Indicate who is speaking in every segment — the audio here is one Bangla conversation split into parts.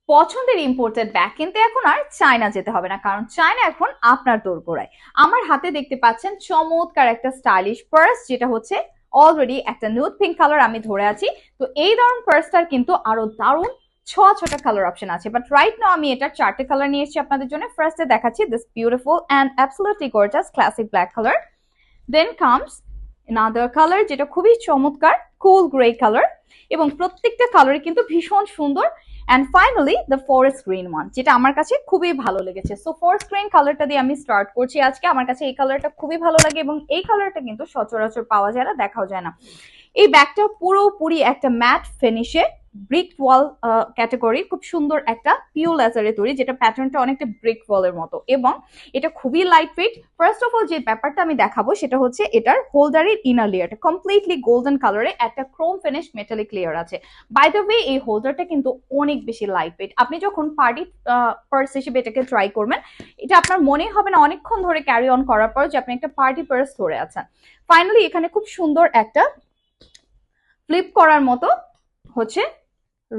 Speaker 1: পছন্দের ইম্পোর্টেড ব্যাগ কিনতে এখন আর চায়না যেতে হবে না, কারণ চায়না এখন আপনার দোরগোড়ায়। আমার হাতে দেখতে পাচ্ছেন চমৎকার একটা স্টাইলিশ পার্স, যেটা হচ্ছে অলরেডি একটা নিউড পিঙ্ক কালার আমি ধরে আছি। তো এই ধরনের পার্সটার কিন্তু আরো দারুণ ছটা কালার অপশন আছে, বাট রাইট নাও আমি এটার চারটে কালার নিয়ে এসেছি আপনাদের জন্য। ফার্স্টে দেখাচ্ছি this beautiful and absolutely gorgeous classic black colour. Then comes another colour, যেটা খুবই চমৎকার কুল গ্রে কালার, এবং প্রত্যেকটা কালারই কিন্তু ভীষণ সুন্দর। And finally the forest green one, যেটা আমার কাছে খুবই ভালো লেগেছে। সো ফরেস্ট গ্রিন কালারটা দিয়ে আমি স্টার্ট করছি আজকে। আমার কাছে এই কালারটা খুবই ভালো লাগে, এবং এই কালারটা কিন্তু সচরাচর পাওয়া যায় না, দেখাও যায় না। এই ব্যাগটা পুরোপুরি একটা ম্যাট ফিনিশে ব্রিক ওয়াল ক্যাটাগরি, খুব সুন্দর একটা পিওর লেজারে তৈরি, যেটা প্যাটার্নটা অনেকটা ব্রিক ওয়ালের মতো, এবং এটা খুবই light weight. First of all যে ব্যাপারটা আমি দেখাবো সেটা হচ্ছে এটার হোল্ডারের ইনার লেয়ারটা কমপ্লিটলি গোল্ডেন কালারে একটা ক্রোম ফিনিশ মেটালিক লেয়ার আছে। বাই দ্য ওয়ে এই হোল্ডারটা কিন্তু অনেক বেশি লাইট ওয়েট। আপনি যখন পার্টি পার্স হিসেবে এটাকে ট্রাই করবেন, এটা আপনার মনে হবে না অনেকক্ষণ ধরে ক্যারি অন করার পর যে আপনি একটা পার্টি পার্স ধরে আছেন। ফাইনালি এখানে খুব সুন্দর একটা ফ্লিপ করার মতো হচ্ছে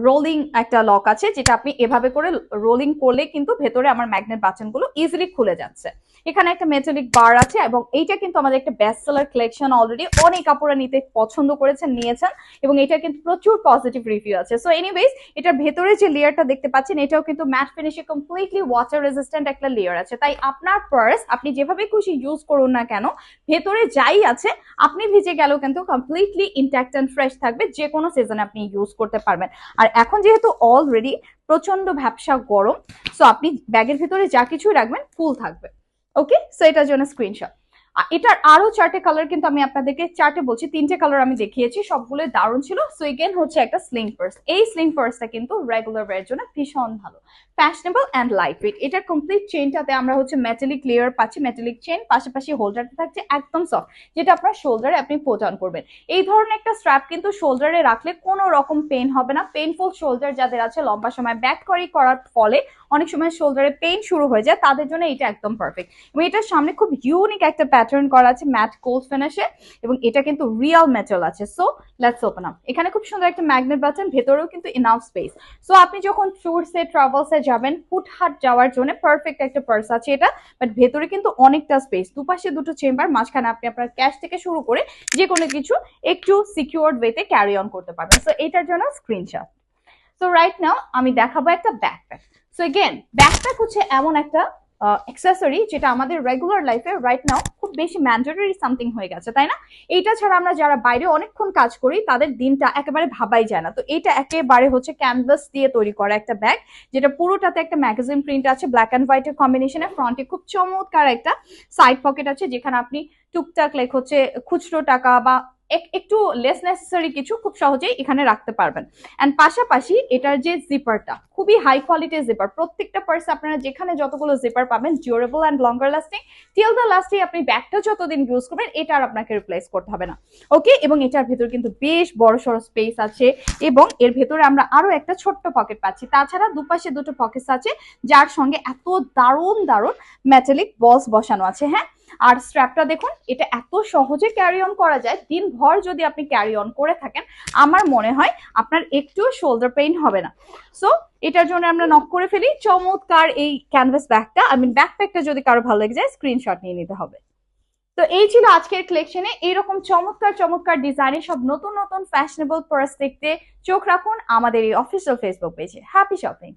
Speaker 1: রোলিং একটা লক আছে, যেটা আপনি এভাবে করে রোলিং করলে কিন্তু ভেতরে আমার ম্যাগনেট বাটনগুলো ইজিলি খুলে যাচ্ছে। এখানে একটা মেটালিক বার আছে, এবং এইটা কিন্তু আমাদের একটা বেস্ট সেলার কালেকশন, অলরেডি অনেক আপুরা নিতে পছন্দ করেছেন, নিয়েছেন, এবং এটা কিন্তু প্রচুর পজিটিভ রিভিউ আছে। সো এনিওয়েজ, এটার ভেতরে যে লেয়ারটা দেখতে পাচ্ছেন এটাও কিন্তু ম্যাট ফিনিশে কমপ্লিটলি ওয়াটার রেজিস্ট্যান্ট একটা লেয়ার আছে। তাই আপনার পার্স আপনি যেভাবে খুশি ইউজ করুন না কেন, ভেতরে যাই আছে আপনি ভিজে গেলেও কিন্তু কমপ্লিটলি ইনট্যাক্ট অ্যান্ড ফ্রেশ থাকবে, যে কোনো সিজনে আপনি ইউজ করতে পারবেন। আর এখন যেহেতু অলরেডি প্রচন্ড ভ্যাপসা গরম, সো আপনি ব্যাগের ভিতরে যা কিছু রাখবেন ফুল থাকবে। ওকে, সো এটার জন্য স্ক্রিনশট। এটার আরো চারটে কালার কিন্তু আমি আপনাদেরকে চারটে বলছি, তিনটে কালার আমি দেখিয়েছি, সবগুলো দারুণ ছিল। সো এগেন হচ্ছে একটা স্লিং পার্স। এই স্লিং পার্সটা কিন্তু রেগুলার ওয়্যার জন্য ভীষণ ভালো, ফ্যাশনেবল অ্যান্ড লাইট ওয়েট। এটার কমপ্লিট চেইনটাতে আমরা হচ্ছে মেটালিক লেয়ার পাচ্ছি, মেটালিক চেইন, পাশাপাশি হোল্ডারটা থাকছে একদম সফট, যেটা আপনার শোল্ডারে আপনি পুট অন করবেন। এই ধরনের একটা স্ট্র্যাপ কিন্তু শোল্ডারে রাখলে কোনো রকম পেইন হবে না। পেইনফুল শোল্ডার যাদের আছে, লম্বা সময় ব্যাক ক্যারি করার ফলে অনেক সময় শোল্ডারে পেইন শুরু হয়ে যায়, তাদের জন্য এটা একদম পারফেক্ট। এবং এটার সামনে খুব ইউনিক একটা প্যাটার্ন করা আছে ম্যাট গোল্ড ফিনিশে, এবং এটা কিন্তু রিয়েল মেটাল আছে। So let's open up. এখানে খুব সুন্দর একটা ম্যাগনেট বাটন, ভেতরেও কিন্তু ইনাফ স্পেস। সো আপনি যখন ট্যুরসে ট্রাভেলসে যাবেন, হুটহাট যাওয়ার জন্য পারফেক্ট একটা পার্স আছে এটা। বাট ভেতরে কিন্তু অনেকটা স্পেস, দুপাশে দুটো চেম্বার, মাঝখানে আপনি আপনার ক্যাশ থেকে শুরু করে যে কোনো কিছু একটু সিকিউরড ওয়েতে ক্যারি অন করতে পারবেন। সো এটার জন্য স্ক্রিনশট। সো রাইট নাও আমি দেখাবো একটা ব্যাকপ্যাক। সো এগেন ব্যাকপ্যাক হচ্ছে এমন একটা অ্যাক্সেসরি যেটা আমাদের রেগুলার লাইফে রাইট নাও খুব বেশি ম্যান্ডেটরি সামথিং হয়ে গেছে, তাই না? এইটা ছাড়া আমরা যারা বাইরে অনেকক্ষণ কাজ করি তাদের দিনটা একেবারে ভাবাই যায় না। তো এটা একেবারে হচ্ছে ক্যানভাস দিয়ে তৈরি করা একটা ব্যাগ, যেটা পুরোটাতে একটা ম্যাগাজিন প্রিন্ট আছে ব্ল্যাক অ্যান্ড হোয়াইটের কম্বিনেশনে। ফ্রন্টে খুব চমৎকার একটা সাইড পকেট আছে, যেখানে আপনি টুকটাক লাইক হচ্ছে খুচরো টাকা বা একটু লেস নেসেসারি কিছু খুব সহজেই এখানে রাখতে পারবেন। এন্ড পাশাপাশি এটার যে জিপারটা খুবই হাই কোয়ালিটির জিপার। প্রত্যেকটা পার্সে আপনারা যেখানে যতগুলো জিপার পাবেন durable and longer lasting, till the লাস্টে আপনি ব্যাগটা যতদিন ইউজ করবেন এটা আর আপনাকে রিপ্লেস করতে হবে না। ওকে, এবং এটার ভেতর কিন্তু বেশ বড় সড়ো স্পেস আছে, এবং এর ভেতরে আমরা আরো একটা ছোট্ট পকেট পাচ্ছি। তাছাড়া দুপাশে দুটো পকেটস আছে, যার সঙ্গে এত দারুণ দারুণ মেটালিক বলস বসানো আছে। হ্যাঁ, আর স্ট্র্যাপটা দেখুন, এটা এত সহজে ক্যারি অন করা যায়। দিনভর যদি আপনি ক্যারি অন করে থাকেন, আমার মনে হয় আপনার একটু শোল্ডার পেইন হবে না। সো এটার জন্য আমরা নক করে ফেলি চমৎকার এই ক্যানভাস ব্যাগটা। ব্যাকপ্যাকটা যদি কারো ভালো লেগে যায় স্ক্রিনশট নিয়ে নিতে হবে। তো এই ছিল আজকের কালেকশনে। এইরকম চমৎকার চমৎকার ডিজাইনের সব নতুন নতুন ফ্যাশনেবল পার্স দেখতে চোখ রাখুন আমাদের এই অফিসিয়াল ফেসবুক পেজে। Happy shopping.